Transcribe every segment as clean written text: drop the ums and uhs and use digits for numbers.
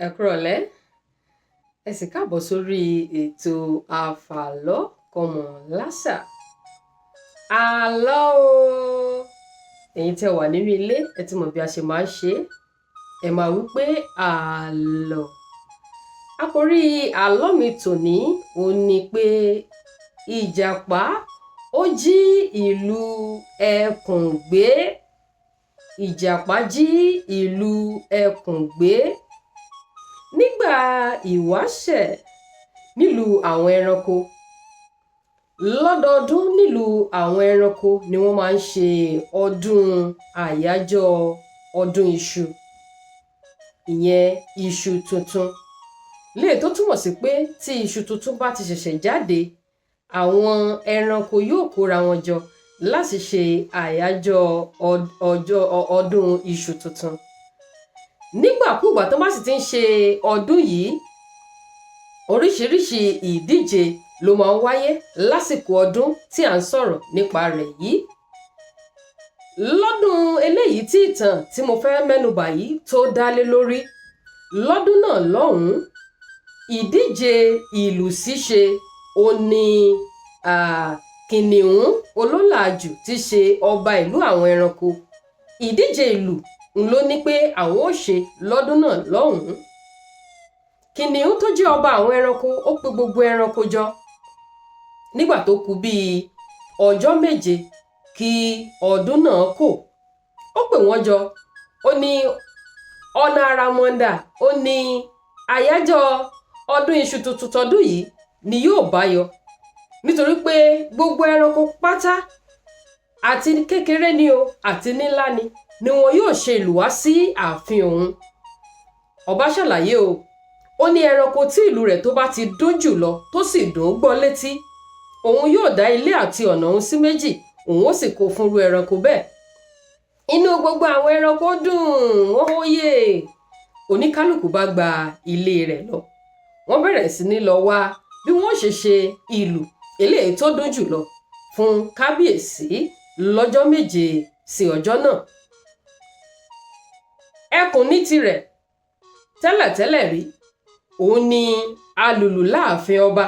Ẹ kúrọ̀lẹ́, ẹ sì káàbọ̀ sórí ètò àfàlọ́ kọ́mọláṣà. Àlọ́ o! Ẹ̀yin tẹ́ wà nínú ilé, ẹ ti mọ̀ bí a ṣe máa ń ṣe. Ẹ máa wí pé àlọ́. Àkòrí àlọ́ mi tòní ó ní pé Ìjàpá ó jí ìlú ẹkùn gbé. Ìjàpá jí ìlú ẹkùn gbé. Nígbà ìwáṣẹ̀ nílùú àwọn ẹranko, lọ́dọọdún nílùú àwọn ẹranko ni wọ́n máa ń ṣe ọdún àyájọ́ ọdún iṣu, ìyẹn iṣu tuntun. Léè tó túmọ̀ sí pé tí iṣu tuntun bá ti ṣẹ̀ṣẹ̀ jáde, àwọn ẹranko yóò kóra wọn jọ láti ṣe àyájọ́ ọdún iṣu tuntun. Nígbàkúgbà tó bá sì ti ń ṣe ọdún yìí, oríṣiríṣi ìdíje ló máa ń wáyé lásìkò ọdún tí à ń sọ̀rọ̀ nípa rẹ̀ yìí. Lọ́dún eléyìí tí ìtàn tí mo fẹ́ mẹ́nubà yìí tó dálé lórí, lọ́dún náà lọ́hùn-ún, ìdíje ìlù ṣíṣe ó ní kìnìún olólàájú tí ṣe ọba ìlú àwọn ẹranko. Ìdíje ìlù ló ní pé àwọn ó ṣe lọ́dún náà lọ́hùn-ún. Kìnìún tó jẹ́ ọba àwọn ẹranko ó pe gbogbo ẹranko jọ nígbà tó kù bíi ọjọ́ méje kí ọdún náà kò. Ó pè wọ́n jọ, ó ní ọ̀nà àràmọ̀ndà, ó ní àyájọ́ ọdún iṣu tuntun tọdún yìí ni yóò báyọ, nítorí pé gbogbo ẹranko pátá, àti kékeré ni o àti nílá ni wọn yóò ṣe ìlú wá sí ààfin òun. Ọba ṣàlàyé o, ó ní ẹranko tí ìlú rẹ̀ tó bá ti dún jù lọ tó sì dùn ún gbọ́ létí, òun yóò dá ilé àti ọ̀nà òun sí méjì, òun ó sì kó fúnrú ẹranko bẹ́ẹ̀. Inú gbogbo àwọn ẹranko dùn, wọ́n hóyè. Oníkálùkù bá gba ilé rẹ̀ lọ. Wọ́n bẹ̀rẹ̀ sí ní lọ wá bí wọ́n ṣe ṣe ìlú eléyìí tó dùn jù lọ fún kábíyèsí lọ́jọ́ méje sí ọjọ́ náà. Ẹkùn ní tirẹ̀ tẹ́lẹ̀tẹ́lẹ̀ rí, òun ni alùlù láàfin ọba.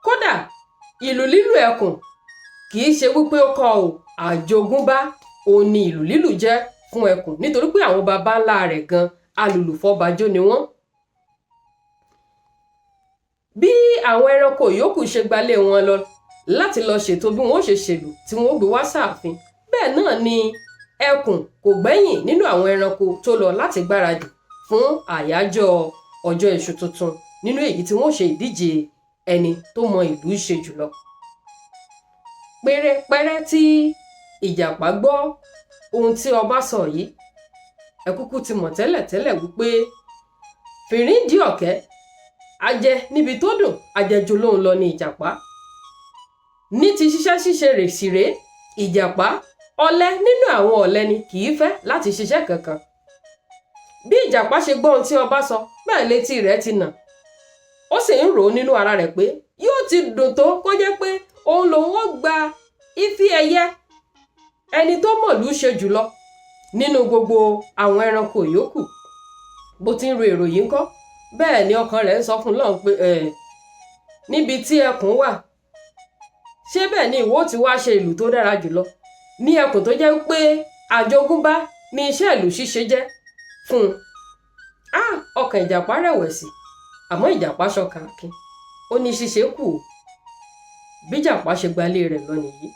Kódà ìlù lílù ẹkùn kì í ṣe wípé ó kọ́ o, àjogúnbá òun ni ìlù lílù jẹ́ fún ẹkùn, nítorí pé àwọn baba ńlá rẹ̀ gan alùlù fọbajó ni wọ́n. Bí àwọn ẹranko yòókù ṣe gbalé wọn lọ láti lọ ṣètò bí wọ́n ṣe ṣèlù tí wọ́n gbé wá sáàfin, bẹ́ẹ̀ náà ni ẹkùn kò gbẹ́yìn nínú àwọn ẹranko tó lọ láti gbáradì fún àyájọ́ ọjọ́ iṣu tuntun, nínú èyí tí wọ́n ṣe ìdíje ẹni tó mọ ìlú ṣe jùlọ. Pérépéré tí Ìjàpá gbọ́ ohun tí ọba sọ yìí, ẹ kúkú ti mọ̀ tẹ́lẹ̀tẹ́lẹ̀ wípé fìríǹdì ọ̀kẹ́ ajẹ níbi tó dùn, ajẹjù lóhun lọ ní Ìjàpá. Ní ti ṣiṣẹ́ ṣíṣe rẹ̀ sì rèé, Ìjàpá ọ̀lẹ nínú àwọn ọ̀lẹ ni, kì í fẹ́ láti ṣiṣẹ́ kankan. Bí Ìjàpá ṣe gbọ́ ohun tí ọba sọ, bẹ́ẹ̀ létí rẹ̀ ti nà. Ó sì ń rò ó nínú ara rẹ̀ pé yóò ti dùn tó kó jẹ́ pé òun lòun ó gba ife ẹ̀yẹ ẹni tó mọ̀lú ṣe jùlọ nínú gbogbo àwọn ẹranko yòókù. Bó ti ń ro èrò yìí ńkọ́, bẹ́ẹ̀ ni ọkàn rẹ̀ ń sọ fún Ọlọ́run pé níbi tí ẹkùn wà, ṣé bẹ́ẹ̀ ni ìwọ ti wá ṣe ìlú tó dára jùlọ ní ẹkùn tó jẹ́ pé àjogúnbá ni iṣẹ́ ìlú ṣíṣe jẹ́ fún un. Ọkàn Ìjàpá rẹ̀wẹ̀sì, àmọ́ Ìjàpá ṣọkàn akin, ó ní ṣíṣe kù o. Bí Ìjàpá ṣe gbalé rẹ̀ lọ nìyí.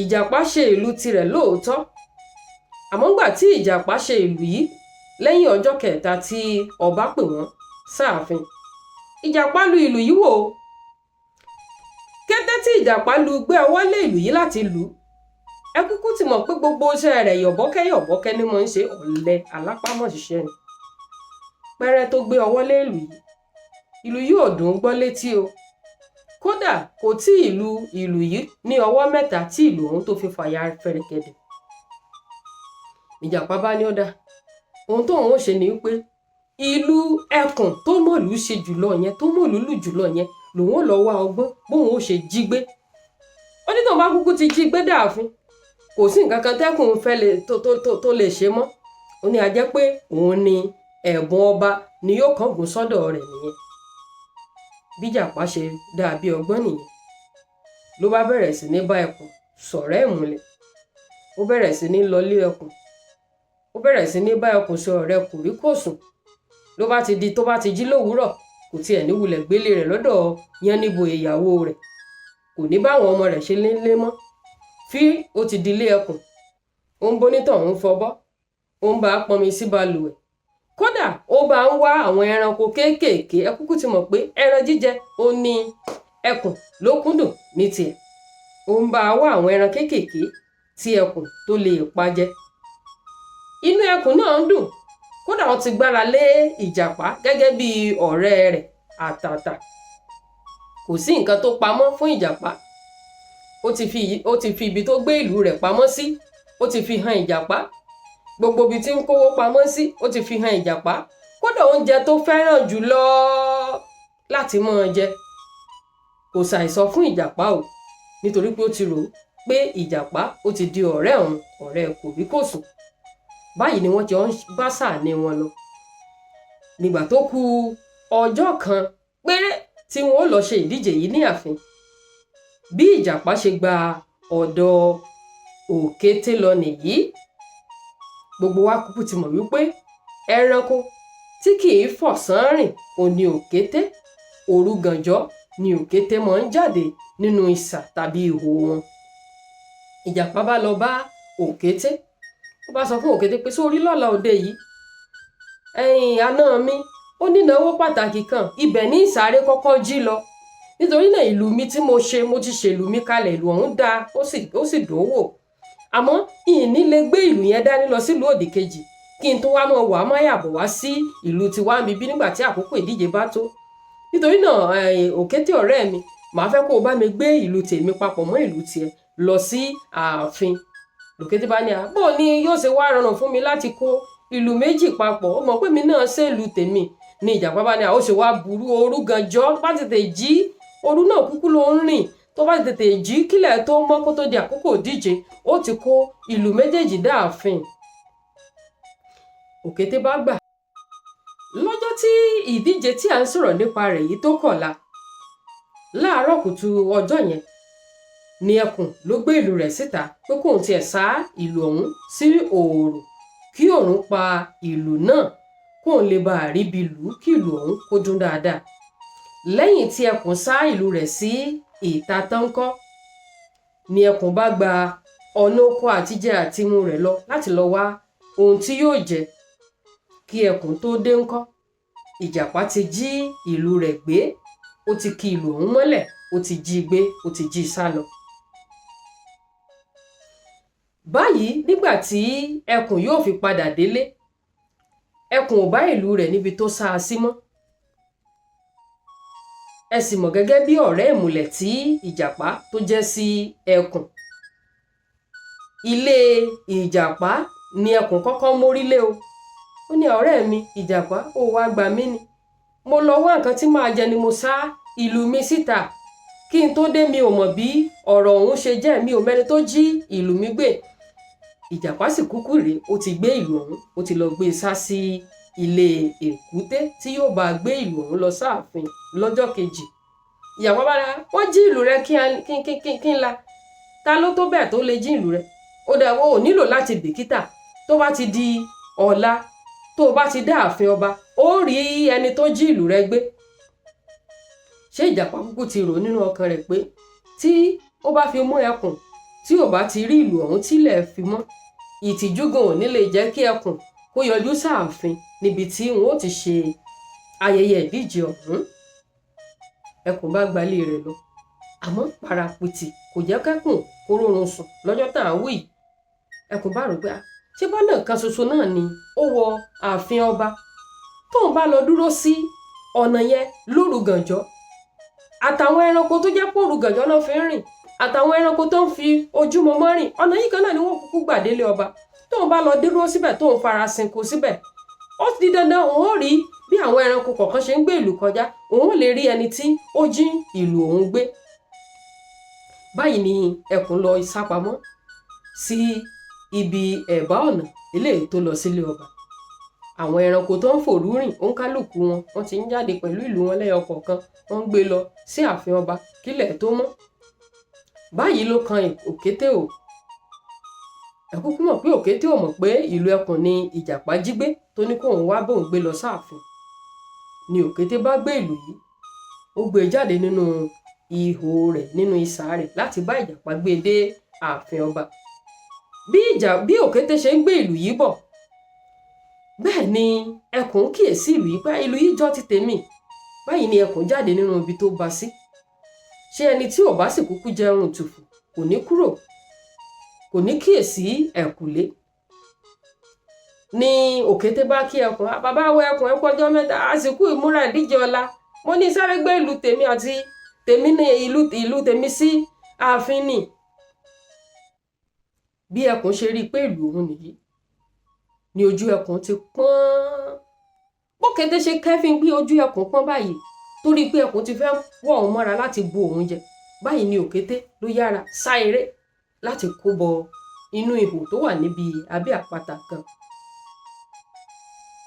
Ìjàpá ṣe ìlú tirẹ̀ lóòótọ́, àmọ́ ńgbà tí Ìjàpá ṣe ìlú yìí lẹ́yìn ọjọ́ kẹta tí ọba pè wọ́n sáàfin, Ìjàpá lu ìlú yìí wò. Kété tí Ìjàpá lu gbé ọwọ́ lé ìlú yìí láti lù, ẹ kúkú ti mọ̀ pé gbogbo iṣẹ́ rẹ̀ yọ̀bọ́kẹ́ ni mo ń ṣe, ọ̀lẹ alápámọ̀ ṣiṣẹ́ ni. Pẹ́rẹ́ tó gbé ọwọ́ lé ìlú yìí ò dùn gbọ́ létí o. Kódà kò tí ìlú yìí ní ọwọ́ mẹ́ta tí ìlú òun tó fi fàya fẹ̀rẹ̀gẹ̀dẹ̀. Ìjàpá bá ní ó dá, ohun tóun ó ṣe ni wípé ìlú ẹkùn tó mọ̀lú ṣe jùlọ yẹn tó mọ̀lú lù jùlọ yẹn lòun ò lọ wá ọgbọ́n bóun ó ṣe jí gbé. ó ní tóun bá kúkú ti jí gbé dààfin kò sí nǹkan kan tẹ́kùn fẹ́ tó lè ṣe mọ́. ó ní a jẹ́ pé òun ni ẹ̀bùn ọba ni yóò kángun sọ́dọ̀ rẹ̀ nìyẹn. bíjàpá ṣe dàbí ọgbọ́n nìyẹn ló bá bẹ̀rẹ̀ sí ní bá ẹkùn sọ̀rẹ́ ìmùlẹ̀. ó bẹ̀rẹ̀ sí ní lọlé ẹkùn ó bẹ̀rẹ̀ sí ní bá ẹkùn sọ ọ̀rẹ́ kòríkòsùn. ló bá ti di tó bá ti jí lówùúrọ̀ kò tiẹ̀ ní wulẹ̀ gbélé rẹ̀ lọ́dọ̀ Yáníbo ìyàwó rẹ̀, kò ní báwọn ọmọ rẹ̀ ṣe lé mọ́. fí ó ti dilé ẹkùn, ó ń bonítọ̀ ń fọbọ́, ó ń bá a pọnmi sí balùwẹ̀, kódà ó bá ń wá àwọn ẹranko kéékèèké. ẹ kúkú ti mọ̀ pé ẹran jíjẹ ó ní ẹkùn ló kúndùn ní tiẹ̀. ó ń bá a wá àwọn ẹran kéékèèké tí ẹkùn tó lè pa jẹ. inú ẹkùn náà ń dùn, kódà wọ́n ti gbára lé ìjàpá gẹ́gẹ́ bí ọ̀rẹ́ rẹ̀ àtàtà. kò sí nǹkan tó pamọ́ fún ìjàpá. ó ti fi ibi tó gbé ìlú rẹ̀ pamọ́ sí ó ti fi hàn ìjàpá. gbogbo ibi tí ń kówó pamọ́ sí ó ti fi hàn ìjàpá. kódà oúnjẹ tó fẹ́ràn jùlọ láti máa jẹ kò ṣàìsọ fún ìjàpá o, nítorí pé ó ti rò ó pé ìjàpá ó ti di ọ̀rẹ́ òun, ọ̀rẹ́ kòríkòsùn. báyìí ni wọ́n jọ ń bá sàní wọn lọ. nígbà tó kù ọjọ́ kan péré tí wọ́n ó lọ ṣe ìdíje yìí ní ààfin, bí ìjàpá ṣe gba ọ̀dọ̀ òkété lọ nìyí. gbogbo wa kúkú ti mọ̀ wípé ẹranko tí kì í fọ̀sán rìn ò ní òkété. òru gànjọ́ ni òkété máa ń jáde nínú isà tàbí ihò wọn. ìjàpá bá lọ bá òkété, ó bá sọ fún òkété pé sórí lọ́la òde yìí àná mi ó nínáwó pàtàkì kan, ibẹ̀ ní ìsáré kọ́kọ́ jí lọ. nítorí náà ìlú mi tí mo ti ṣèlú mi kalẹ̀, ìlú ọ̀hún dáa ó sì dùn wò. àmọ́ ìní lè gbé ìlú yẹn dání lọ sílùú òdì kejì kí n tó wá mọ̀ wá máyàbọ̀ wá sí ìlú tiwa mi bí nígbà tí àkókò ìdíje bá tó. nítorí náà òkété ọ̀rẹ́ mi, màá fẹ́ kó o bá mi gbé ìlú tèmi papọ̀ mọ́ ìlú tiẹ̀ lọ sí ààfin. òkété bá ní àbọ̀ ni yóò ṣe wá rọrùn fún mi láti kó ìlú méjì papọ̀, ó mọ̀ pé mi náà ṣe ìlú tèmi. ní ìjàpá bá ní ó ṣe wá burú, òru gànjọ́ bá tètè jí, òru náà kúkú ló ń rìn, tó bá tètè jí kílẹ̀ tó mọ́ kó tó di àkókò ìdíje ó ti kó ìlú méjèèjì dáàfin. òkété bá gbà. lọ́jọ́ tí ìdíje tí à ń sọ̀rọ̀ nípa rẹ̀ yìí tó kọ̀la, láàárọ̀ kùtù ọjọ́ yẹn ni ẹkùn ló gbé ìlú rẹ̀ síta pé kóun tiẹ̀ sá ìlú ọ̀hún sí oòrùn kí oòrùn pa ìlú náà kóun lè bá àríbi lù kí ìlú ọ̀hún kó dún dáadáa. lẹ́yìn tí ẹkùn sá ìlú rẹ̀ sí ìta tánkọ́ ni ẹkùn bá gba ọ̀nà oko àtijẹ àtimu rẹ̀ lọ láti lọ wá ohun tí yóò jẹ. kí ẹkùn tó dé ńkọ́, ìjàpá ti jí ìlú rẹ̀ gbé, ó ti ki ìlú ọ̀hún mọ́lẹ̀, ó ti jí gbé, ó ti jí sá lọ. báyìí nígbà tí ẹkùn yóò fi padà délé, ẹkùn ò bá ìlú rẹ̀ níbi tó sá a sí mọ́. ẹ sì mọ̀ gẹ́gẹ́ bí ọ̀rẹ́ ìmùlẹ̀ tí ìjàpá tó jẹ́ sí ẹkùn. ilé ìjàpá ni ẹkùn kọ́kọ́ mórí lé o. ó ní ọ̀rẹ́ mi ìjàpá, ó wá gbà mí ni, mo lọ wá nǹkan tí máa jẹ ni mo sá ìlú mi síta. kí n tó dé mi ò mọ̀ bí ọ̀rọ̀ ọ̀hún ṣe jẹ́, mi ò mẹ́ni tó jí ìlú mi gbé. ìjàpá sì kúkú rèé, ó ti gbé ìlú ọ̀hún, ó ti lọ gbé e sá sí ilé èkúté tí yóò bá gbé ìlú ọ̀hún lọ sáàfin lọ́jọ́ kejì. ìyàwó bá dáa, wọ́n jí ìlú rẹ kí n la, ta ló tó bẹ́ẹ̀ tó lè jí ìlú rẹ? ó dà wọ́n ò nílò láti bìkítà, tó bá ti di ọ̀la tó bá ti dá ààfin ọba ó rí ẹni tó jí ìlú rẹ gbé. ṣé ìjàpá kúkú ti rò nínú ọkàn rẹ̀ pé tí ó bá fi mú ẹkùn tí ò bá ti rí ìlú ọ̀hún tílẹ̀ fi mọ́, ìtìjú gan ò ní lè jẹ́ kí ẹkùn kó yọjú sáàfin níbi tí wọn ó ti ṣe ayẹyẹ ìdíje ọ̀hún. ẹkùn bá gbalé rẹ̀ lọ, àmọ́ parapìtì kò jẹ́ kẹ́kùn kó rórun sùn lọ́jọ́ tá à ń wí. ẹkùn bá rò pé ṣé bọ́nà kan ṣoṣo náà ni ó wọ ààfin ọba, tóun bá lọ dúró sí ọ̀nà yẹn lóru gànjọ́, àtàwọn ẹranko tó jẹ́ pòru gànjọ́ náà fi ń rìn, àtàwọn ẹranko tó ń fi ojúmọmọ rìn, ọ̀nà yìí kan náà ni wọ́n kúkú gbà délé ọba. tóun bá lọ dúró síbẹ̀ tóun farasin kó síbẹ̀, ó di dandan òun ó rí bí àwọn ẹranko kọ̀ọ̀kan ṣe ń gbé ìlú kọjá, òun ó lè rí ẹni tí ó jí ìlú òun gbé. Báyìí ni ẹkùn lọ sápamọ́ sí ibi ẹ̀bá ọ̀nà eléyìí tó lọ sílé ọba. Àwọn ẹranko tó ń fòrú rìn òǹkálùkù wọn ti ń jáde pẹ̀lú ìlú wọn lẹ́yọ kọ̀ọ̀kan, wọ́n ń gbé lọ sí ààfin ọba kílẹ̀ tó mọ́. Báyìí ló kan òkété o. Ẹ kúkú mọ̀ pé òkété ò mọ̀ pé ìlú ẹkùn ni ìjàpá jí gbé tó ní kóun wá bóun gbé lọ sáàfin. Ni òkété bá gbé ìlú yìí, ó gbé jáde nínú ihò rẹ̀, nínú isà rẹ̀ láti bá ìjàpá gbé dé ààfin ọba. Bí òkété ṣe ń gbé ìlú yìí bọ̀, bẹ́ẹ̀ ni ẹkùn kíyèsí ìlú yìí pé ìlú yìí jọ ti tèmi. Báyìí ni ẹkùn jáde nínú ibi tó bá sí. Ṣé ẹni tí ò bá sì kúkú jẹun tùfù kò ní kúrò, kò ní kíyèsí ẹ̀kùlé. Ni òkété bá kí ẹkùn, bàbá wa ẹkùn, ẹ kú ọjọ́ mẹ́ta, àsìkò ìmúra ìdíje ọ̀la, mo ní sáré gbé ìlú tèmi àti tèmi ní ìlú tèmi sí ààfin ni. Bí ẹkùn ṣe rí i pé ìlú òun nìyí, ni ojú ẹkùn ti pọ́n. Bókété ṣe kẹ́fín bí ojú ẹkùn pọ́n báyìí, torí pé ẹkùn ti fẹ́ wọ̀ òun mọ́ra láti bo òun jẹ. Báyìí ni òkété ló yára sá eré láti kó bọ inú ihò tó wà níbi abẹ́ àpáta kan.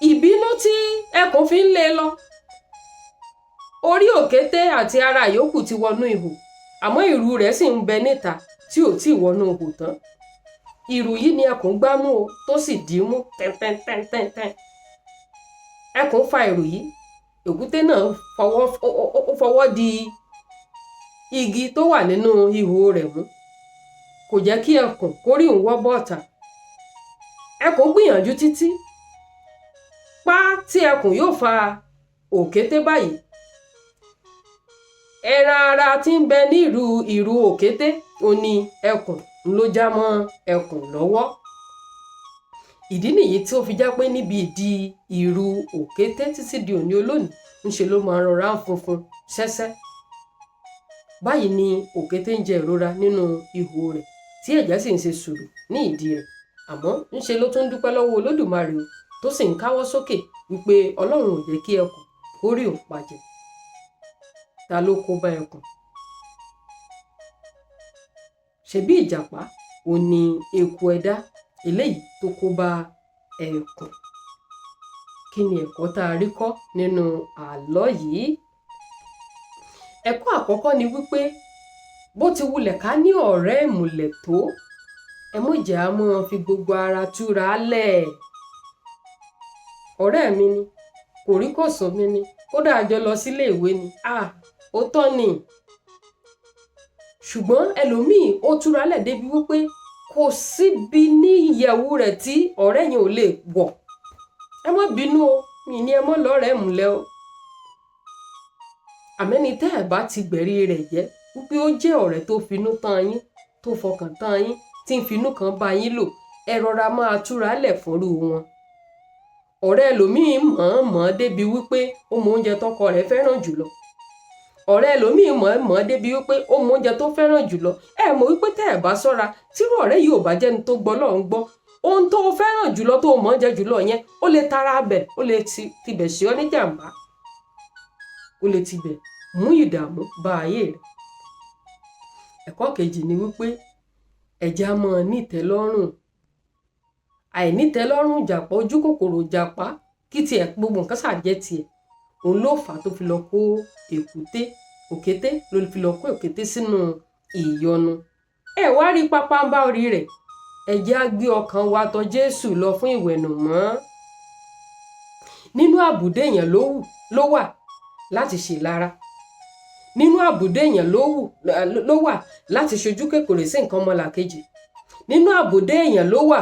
Ìbínú tí ẹkùn fi ń lé lọ, orí òkété àti ara yòókù ti wọnú ihò, àmọ́ ìrù rẹ̀ sì ń bẹ níta tí ò tí ì wọnú ihò tán. Ìrù yìí ni ẹkùn gbámú o, tó sì dì í mú tẹ́ntẹ́ntẹ́ntẹ́n. Ẹkùn fa ìrù yìí, òkété náà fọwọ́ di igi tó wà nínú ihò rẹ̀ mú, kò jẹ́ kí ẹkùn kórí òun wọ́ bọ́ọ̀tà. Ẹkùn gbìyànjú títí, pá tí ẹkùn yóò fa òkété báyìí, ẹran ara tí ń bẹ ní ìrù òkété ó ní ẹkùn ló já mọ́ ẹkùn lọ́wọ́. Ìdí nìyí tí ó fi jẹ́ pé níbi ìdí ìrù òkété títí di òní olónìí ńṣe ló máa rọra ń funfun ṣẹ́ṣẹ́. Báyìí ni òkété ń jẹ ìrora nínú ihò rẹ̀ tí ẹ̀jẹ̀ sì ń ṣe sùúrù ní ìdí rẹ̀, àmọ́ ńṣe ló tún dúpẹ́ lọ́wọ́ Olódùmarè o, tó sì ń káwọ́ sókè wípé Ọlọ́run ò jẹ́ kí ẹkùn kórí òun pàjẹ́. Ta ló kó bá ẹkùn? Ṣebí ìjàpá ò ní eku ẹ̀dá eléyìí tó kó bá ẹkùn. Kí ni ẹ̀kọ́ tá a rí kọ́ nínú àlọ́ yìí? Ẹ̀kọ́ àkọ́kọ́ ni wípé bó ti wulẹ̀ ká ní ọ̀rẹ́ ìmùlẹ̀ tó, ẹ mọ̀ jẹ́ á máa fi gbogbo ara túra lẹ̀. Ọ̀rẹ́ mi ni, kòríkòsùn mi ni, kódà a jọ lọ sílé ìwé ni, ó tọ́ ni. Ṣùgbọ́n ẹlòmíì ó túra lẹ̀ débi wípé kò síbi ní ìyẹ̀wù rẹ̀ tí ọ̀rẹ́ yẹn ò lè wọ̀. Ẹ má bínú o, mi ní ẹ mọ́ lọ́rẹ́ ìmùlẹ̀ o. Àmẹ́ni tẹ́ ẹ̀ bá ti gbẹ̀rí rẹ̀ jẹ́ wípé ó jẹ́ ọ̀rẹ́ tó finú tán yín, tó fọkàn tán yín, tí ń finú kan bá yín lò, ẹ rọra máa túra lẹ̀ fúnrú wọn. Ọ̀rẹ́ ẹlòmíì mọ̀ débi wípé ó mọ oúnjẹ tọkọ rẹ̀ fẹ́ràn jùlọ. Ọ̀rẹ́ ẹlòmíì mọ̀ débi wípé ó mọ oúnjẹ tó fẹ́ràn jùlọ. Ẹ mọ̀ wípé tẹ́ ẹ̀ bá ṣọ́ra, tírú ọ̀rẹ́ yìí ò bá jẹ́ni tó gbọ́ lọ́hùn gbọ́, ohun tó fẹ́ràn jùlọ tó mọ̀ oúnjẹ jùlọ yẹn, ó lè tara bẹ̀, ó lè tibẹ̀ ṣe ọ́ ní jàǹbá, ó lè tibẹ̀ mú ìdààmú bá ayé rẹ̀. Ẹ̀kọ́ kejì ni wípé ẹ̀jẹ̀ á máa ní ìtẹ́lọ́rùn. Àìnítẹ́lọ́rùn ìjàpá, ojú kòkòrò ìjàpá, kí tiẹ̀ gbogbo nǹkan ṣàjẹ́ tiẹ̀, òun ló fà á tó fi lọ kó òkété ló fi lọ kó òkété sínú ìyọnu. Ẹ wá rí pápánbá orí rẹ̀, ẹ̀jẹ̀ á gbé ọkàn wa tọ̀ Jésù lọ fún ìwẹ̀nùmọ́. Nínú àbùdá èèyàn ló wà láti ṣe lára. Nínú àbùdá èèyàn ló wà láti ṣojú kòkòrò sí nǹkan ọmọlàkejì. Nínú àbùdá èèyàn ló wà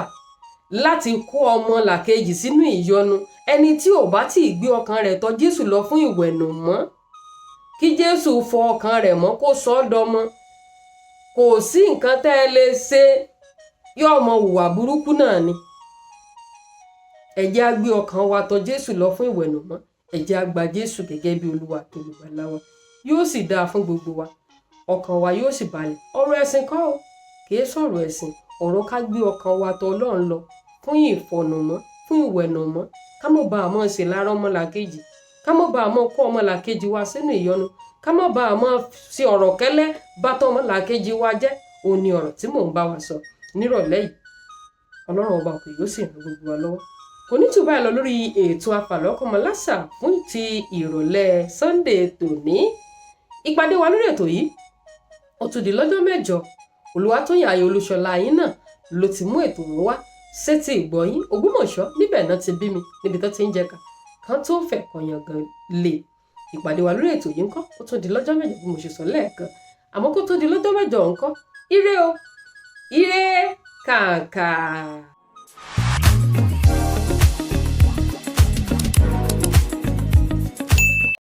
láti kó ọmọlàkejì sínú ìyọnu. Ẹni tí ò bá tí ì gbé ọkàn rẹ̀ tọ̀ Jésù lọ fún ìwẹ̀nùmọ́, kí Jésù fọ ọkàn rẹ̀ mọ́ kó sọ ọ́ dọmọ, kò sí nǹkan tẹ́ ẹ lè ṣe, yóò mọ hùwà burúkú náà ni. Ẹ jẹ́ á gbé ọkàn wa tọ̀ Jésù lọ fún ìwẹ̀nùmọ́. Ẹ jẹ́ á gba Jésù gẹ́gẹ́ bí Olúwa àti Olùgbàlà wa. Yóò sì dáa fún gbogbo wa, ọkàn wa yóò sì balẹ̀. Ọ̀rọ̀ ẹ̀sìn kọ́ o, kì í sọ̀rọ̀ ẹ̀sìn, ọ̀rọ̀ ká gbé ọkàn wa tọ̀ Ọlọ́run lọ fún ìfọ̀nùmọ́, fún ìwẹ̀nùmọ́, ká má bàa mọ́ ṣe lára ọmọlàkejì, ká má bàa mọ́ kó ọmọlàkejì wa sínú ìyọnu, ká má bàa mọ́ sí ọ̀rọ̀ kẹ́lẹ́ bá tọ́ ọmọlàkejì wa jẹ́. Òun ni ọ̀rọ̀ tí mò ń bá wa sọ nírọ̀lẹ́ yìí. Ọlọ́run ọba òkè yóò sì ràn gbogbo wa lọ́wọ́. Kò ní jù báyìí lọ lórí ètò Afàlọ́kọ́mọláṣà fún ti ìrọ̀lẹ́ Sunday tòní. Ìpàdé wa lórí ètò yìí ó tún di lọ́jọ́ mẹ́jọ. Olúwatóyìn Ayọ̀ Olúṣọlá yín náà ló ti mú ètò wọn wá sétí ìgbọ̀yín. Ògbómọ̀ṣọ́ níbẹ̀ náà ti bí mi, níbi tó ti ń jẹka kan tó fẹ́ kọyàn gan lè. Ìpàdé wa lórí ètò yìí ńkọ́ ó tún di lọ́jọ́ mẹ́jọ bí mo ṣe sọ lẹ́ẹ̀kan. Àmọ́ kó tó di lọ́jọ́ mẹ́jọ ńkọ́, ire o, ire kàǹkà.